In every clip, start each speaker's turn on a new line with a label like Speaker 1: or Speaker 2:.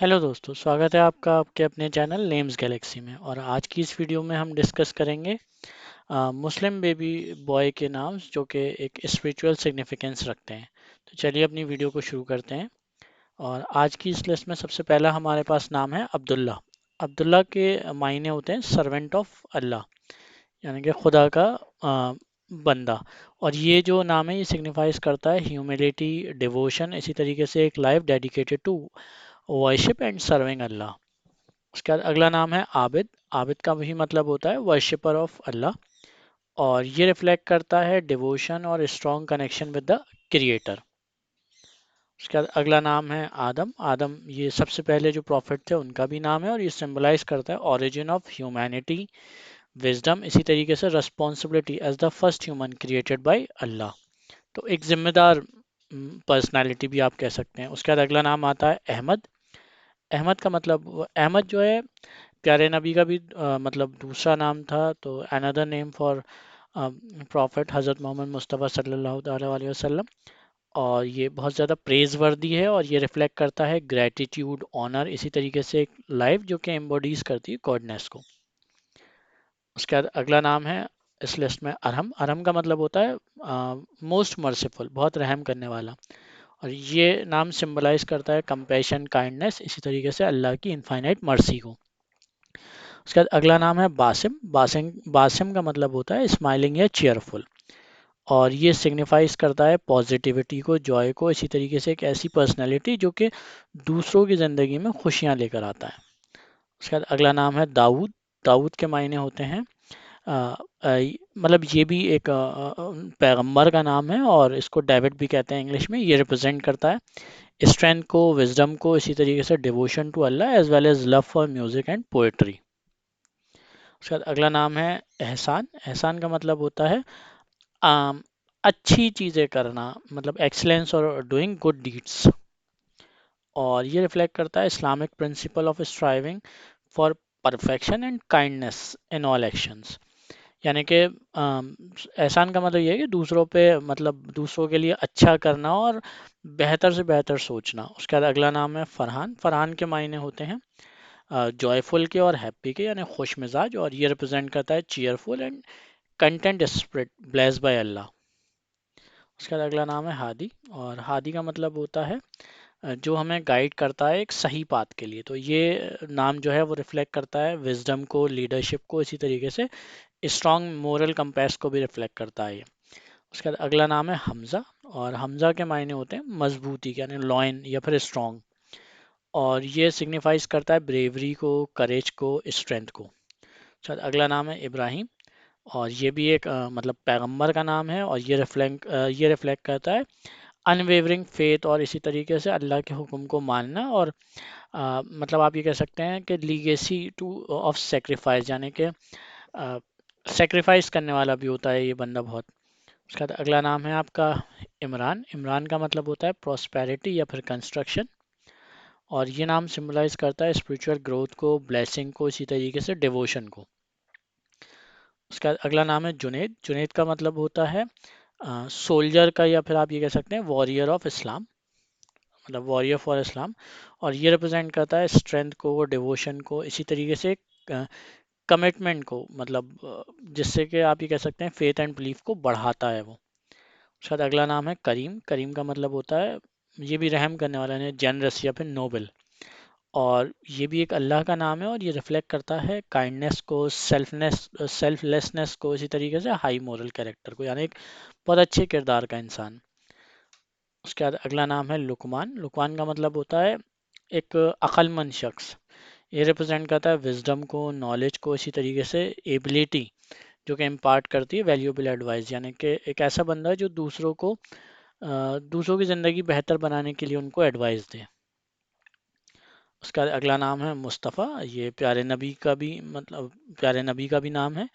Speaker 1: Hello दोस्तों, स्वागत है आपका आपके अपने चैनल नेम्स गैलेक्सी में। और आज की इस वीडियो में हम डिस्कस करेंगे मुस्लिम बेबी बॉय के नाम जो कि एक स्पिरिचुअल सिग्निफिकेंस रखते हैं। तो चलिए अपनी वीडियो को शुरू करते हैं। और आज की इस लिस्ट में सबसे पहला हमारे पास नाम है अब्दुल्ला। अब्दुल्ला के मायने होते हैं सर्वेंट ऑफ अल्लाह, यानी कि खुदा का बंदा। और ये जो नाम है ये सिग्निफाइज करता है ह्यूमिलिटी, डिवोशन, इसी तरीके से एक life dedicated to worship and serving Allah. उसके बाद अगला नाम है आबिद। आबिद का भी मतलब होता है वर्शिपर ऑफ अल्लाह, और ये रिफ्लेक्ट करता है डिवोशन और strong connection with the creator. उसके बाद अगला नाम है आदम। आदम ये सबसे पहले जो प्रॉफिट थे उनका भी नाम है, और ये सिंबलाइज करता है ओरिजिन ऑफ ह्यूमैनिटी, विजडम, इसी तरीके से responsibility as the first human created by Allah. तो एक जिम्मेदार पर्सनालिटी भी आप कह सकते हैं। उसके बाद अगला नाम आता है अहमद। अहमद का मतलब अहमद जो है प्यारे नबी का भी मतलब दूसरा नाम था। तो अनदर नेम फॉर प्रॉफिट हज़रत मोहम्मद मुस्तफ़ा सल्लल्लाहु अलैहि वसल्लम। और ये बहुत ज़्यादा प्रेज वर्दी है, और ये रिफ्लेक्ट करता है ग्रेटिट्यूड, ऑनर, इसी तरीके से एक लाइफ जो कि एम्बॉडीज करती है गॉडनेस को। उसके बाद अगला नाम है इस लिस्ट में अरहम। अरहम का मतलब होता है मोस्ट मर्सीफुल, बहुत रहम करने वाला। और ये नाम सिंबलाइज करता है कंपैशन, काइंडनेस, इसी तरीके से अल्लाह की इनफाइनाइट मर्सी को। उसके बाद अगला नाम है बासिम। बासिम बासिम का मतलब होता है स्माइलिंग या चीयरफुल, और ये सिग्निफाइज करता है पॉजिटिविटी को, जॉय को, इसी तरीके से एक ऐसी पर्सनैलिटी जो कि दूसरों की ज़िंदगी में खुशियाँ लेकर आता है। उसके बाद अगला नाम है दाऊद। दाऊद के मायने होते हैं मतलब ये भी एक पैगंबर का नाम है, और इसको डेविड भी कहते हैं इंग्लिश में। ये रिप्रेजेंट करता है स्ट्रेंथ को, विजडम को, इसी तरीके से devotion to Allah as well as love for music and poetry. उसके बाद अगला नाम है एहसान। एहसान का मतलब होता है आम, अच्छी चीज़ें करना, मतलब एक्सीलेंस और डूइंग गुड डीड्स। और ये रिफ्लेक्ट करता है Islamic principle of striving for perfection and kindness in all actions. यानी कि एहसान का मतलब ये है कि दूसरों पे, मतलब दूसरों के लिए अच्छा करना और बेहतर से बेहतर सोचना। उसके बाद अगला नाम है फरहान। फरहान के मायने होते हैं जॉयफुल के और हैप्पी के, यानी खुश मिजाज, और ये रिप्रेजेंट करता है cheerful and content spirit bless by Allah. उसके बाद अगला नाम है हादी। और हादी का मतलब होता है जो हमें गाइड करता है एक सही पाथ के लिए। तो ये नाम जो है वो रिफ्लेक्ट करता है विजडम को, लीडरशिप को, इसी तरीके से स्ट्रॉन्ग मोरल कंपेस को भी रिफ्लेक्ट करता है ये। उसके बाद अगला नाम है हमजा। और हमजा के मायने होते हैं मजबूती, यानी लॉइन या फिर स्ट्रॉन्ग, और ये सिग्निफाइज करता है ब्रेवरी को, करेज को, स्ट्रेंथ को। शायद अगला नाम है इब्राहिम। और ये भी एक मतलब पैगंबर का नाम है, और ये रिफ्लेक्ट करता है अनवेवरिंग फेथ, और इसी तरीके से अल्लाह के हुक्म को मानना। और मतलब आप ये कह सकते हैं कि लीगेसी टू ऑफ सेक्रीफाइस, यानी कि सेक्रीफाइस करने वाला भी होता है ये बंदा बहुत। उसका अगला नाम है आपका इमरान। इमरान का मतलब होता है प्रॉस्पेरिटी या फिर कंस्ट्रक्शन, और ये नाम सिंबलाइज करता है स्पिरिचुअल ग्रोथ को, ब्लेसिंग को, इसी तरीके से डिवोशन को। उसका अगला नाम है जुनेद। जुनेद का मतलब होता है सोल्जर का, या फिर आप ये कह सकते हैं वॉरियर ऑफ इस्लाम, मतलब वॉरियर फॉर इस्लाम। और ये रिप्रेजेंट करता है स्ट्रेंथ को, डिवोशन को, इसी तरीके से कमिटमेंट को, मतलब जिससे कि आप ये कह सकते हैं फेथ एंड बिलीफ को बढ़ाता है वो। उसके बाद अगला नाम है करीम। करीम का मतलब होता है ये भी रहम करने वाला, है जनरस या फिर नोबल। और ये भी एक अल्लाह का नाम है, और ये रिफ्लेक्ट करता है काइंडनेस को, सेल्फलेसनेस को, इसी तरीके से हाई मोरल कैरेक्टर को, यानी एक बहुत अच्छे किरदार का इंसान। उसके बाद अगला नाम है लुकमान। लुकमान का मतलब होता है एक अक्लमंद शख्स। ये रिप्रेजेंट करता है विजडम को, नॉलेज को, इसी तरीके से एबिलिटी जो कि इम्पार्ट करती है वैल्यूएबल एडवाइस, यानी कि एक ऐसा बंदा है जो दूसरों की ज़िंदगी बेहतर बनाने के लिए उनको एडवाइस दे। उसका अगला नाम है मुस्तफ़ा। ये प्यारे नबी का भी मतलब प्यारे नबी का भी नाम है,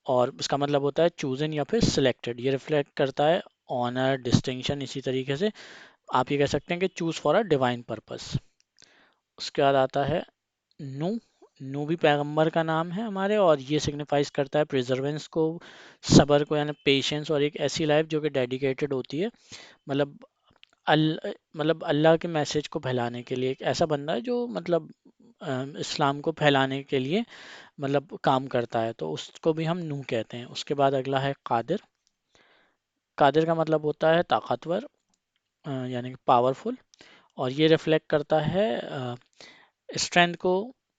Speaker 1: और उसका मतलब होता है चूजन या फिर सिलेक्टेड। ये रिफ्लेक्ट करता है ऑनर, डिस्टिंक्शन, इसी तरीके से आप ये कह सकते हैं कि choose for a divine purpose. उसके बाद आता है नू। नू भी पैगंबर का नाम है हमारे, और ये सिग्निफाइज करता है प्रिजर्वेंस को, सबर को, यानी पेशेंस, और एक ऐसी लाइफ जो कि डेडिकेटेड होती है, मतलब مطلب اللہ کے میسج کو پھیلانے کے لیے ایک ایسا بندہ ہے جو مطلب اسلام کو پھیلانے کے لیے مطلب کام کرتا ہے، تو اس کو بھی ہم نوح کہتے ہیں۔ اس کے بعد اگلا ہے قادر۔ قادر کا مطلب ہوتا ہے طاقتور، یعنی کہ پاورفل، اور یہ ریفلیکٹ کرتا ہے اسٹرینتھ کو،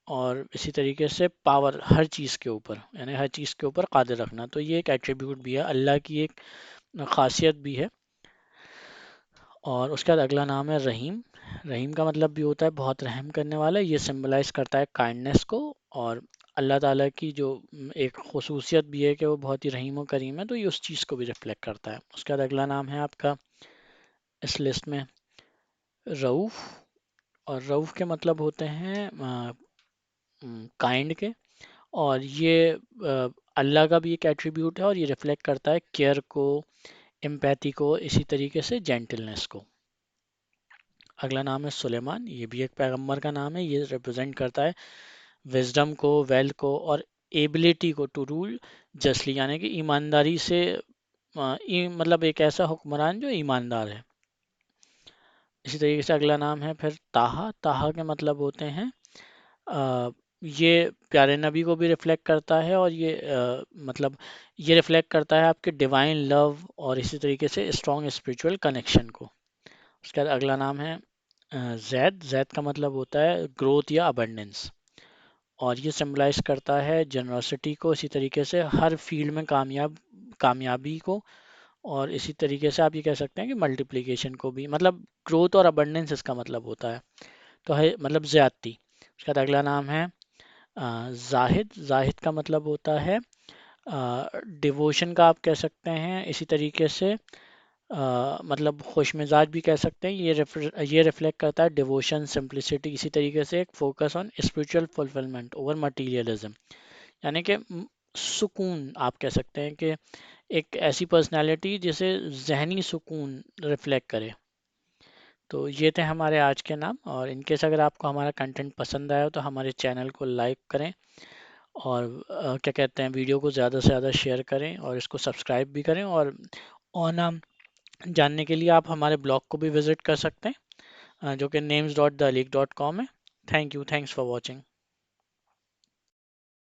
Speaker 1: اور اسی طریقے سے پاور ہر چیز کے اوپر، یعنی ہر چیز کے اوپر قادر رکھنا، تو یہ ایک ایٹریبیوٹ بھی ہے، اللہ کی ایک خاصیت بھی ہے۔ اور اس کے بعد اگلا نام ہے رحیم۔ رحیم کا مطلب بھی ہوتا ہے بہت رحم کرنے والا، یہ سمبلائز کرتا ہے کائنڈنیس کو، اور اللہ تعالیٰ کی جو ایک خصوصیت بھی ہے کہ وہ بہت ہی رحیم و کریم ہے، تو یہ اس چیز کو بھی ریفلیکٹ کرتا ہے۔ اس کے بعد اگلا نام ہے آپ کا اس لسٹ میں رعوف، اور رعوف کے مطلب ہوتے ہیں کائنڈ کے، اور یہ اللہ کا بھی ایک ایٹریبیوٹ ہے، اور یہ ریفلیکٹ کرتا ہے کیئر کو، امپیتھی کو، اسی طریقے سے جینٹلنس کو۔ اگلا نام ہے سلیمان، یہ بھی ایک پیغمبر کا نام ہے، یہ ریپرزینٹ کرتا ہے وزڈم کو، ویل کو، اور ایبلٹی کو ٹو رول جسٹلی، یعنی کہ ایمانداری سے، مطلب ایک ایسا حکمران جو ایماندار ہے۔ اسی طریقے سے اگلا نام ہے پھر طٰہٰ۔ طٰہٰ کے مطلب ہوتے ہیں یہ پیارے نبی کو بھی ریفلیکٹ کرتا ہے، اور یہ مطلب یہ ریفلیکٹ کرتا ہے آپ کے ڈیوائن لو، اور اسی طریقے سے اسٹرانگ اسپریچول کنیکشن کو۔ اس کے بعد اگلا نام ہے زید۔ زید کا مطلب ہوتا ہے گروتھ یا ابنڈنس، اور یہ سمبلائز کرتا ہے جنرosity کو، اسی طریقے سے ہر فیلڈ میں کامیابی کو، اور اسی طریقے سے آپ یہ کہہ سکتے ہیں کہ ملٹیپلیکیشن کو بھی، مطلب گروتھ اور ابنڈنس اس کا مطلب ہوتا ہے، تو ہے مطلب زیادتی۔ اس کے بعد اگلا نام ہے زاہد۔ زاہد کا مطلب ہوتا ہے ڈیووشن کا آپ کہہ سکتے ہیں، اسی طریقے سے مطلب خوش مزاج بھی کہہ سکتے ہیں، یہ ریفلیکٹ کرتا ہے ڈیووشن، سمپلسٹی، اسی طریقے سے ایک focus on spiritual fulfilment over materialism, یعنی کہ سکون آپ کہہ سکتے ہیں کہ ایک ایسی پرسنالٹی جسے ذہنی سکون ریفلیکٹ کرے۔ تو یہ تھے ہمارے آج کے نام، اور ان کیس اگر آپ کو ہمارا کنٹینٹ پسند آیا ہو تو ہمارے چینل کو لائک کریں، اور کیا کہتے ہیں ویڈیو کو زیادہ سے زیادہ شیئر کریں، اور اس کو سبسکرائب بھی کریں، اور نام جاننے کے لیے آپ ہمارے بلاگ کو بھی وزٹ کر سکتے ہیں جو کہ names.thealeague.com ہے۔ Thank you, thanks for watching.